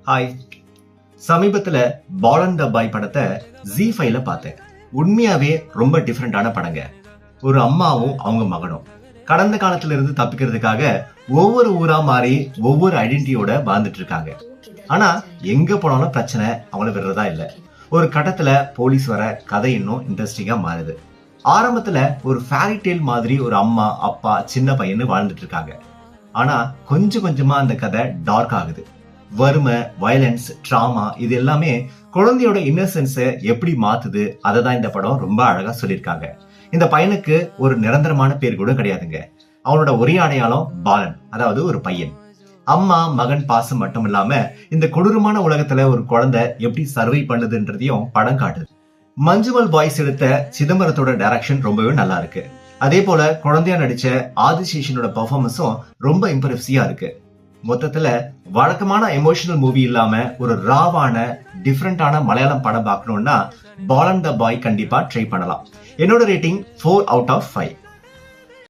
Hi. சமீபத்துல ball and the பாய் படத்தை Z5ல பார்த்தேன். உண்மையாவே ரொம்ப டிஃப்ரெண்டான படங்க. ஒரு அம்மாவும் அவங்க மகனும் கடந்த காலத்துல இருந்து தப்பிக்கிறதுக்காக ஒவ்வொரு ஊரா மாறி ஒவ்வொரு ஐடென்டிட்டியோட வாழ்ந்துட்டு இருக்காங்க. ஆனா எங்க போனாலும் பிரச்சனை அவங்கள விடுறதா இல்ல. ஒரு கட்டத்துல போலீஸ் வர கதை இன்னும் இன்ட்ரெஸ்டிங்கா மாறுது. ஆரம்பத்துல ஒரு ஃபேரி டேல் மாதிரி ஒரு அம்மா அப்பா சின்ன பையன்னு வாழ்ந்துட்டு இருக்காங்க. ஆனா கொஞ்சம் கொஞ்சமா அந்த கதை டார்க் ஆகுது. வறுமை, வயலன்ஸ், டிராமா இது எல்லாமே குழந்தையோட இன்னசென்ஸை எப்படி மாத்துது அதை தான் இந்த படம் ரொம்ப அழகா சொல்லியிருக்காங்க. இந்த பையனுக்கு ஒரு நிரந்தரமான பேர் கூட கிடையாதுங்க. அவனோட ஒரே அடையாளம் பாலன், அதாவது ஒரு பையன். அம்மா மகன் பாசம் மட்டும் இல்லாம இந்த கொடூரமான உலகத்துல ஒரு குழந்தை எப்படி சர்வை பண்ணுதுன்றதையும் படம் காட்டுது. மஞ்சுமல் பாய்ஸ் எடுத்த சிதம்பரத்தோட டைரக்ஷன் ரொம்பவே நல்லா இருக்கு. அதே போல குழந்தையா நடிச்ச ஆதிசேஷனோட பெர்ஃபார்மன்ஸும் ரொம்ப இம்ப்ரெசிவா இருக்கு. மொத்தத்துல வழக்கமான எமோஷனல் மூவி இல்லாம ஒரு ராவான டிஃப்ரெண்டான மலையாளம் படம் பார்க்கணும்னா பால் அண்ட் த பாய் கண்டிப்பா ட்ரை பண்ணலாம். என்னோட ரேட்டிங் 4 out of 5.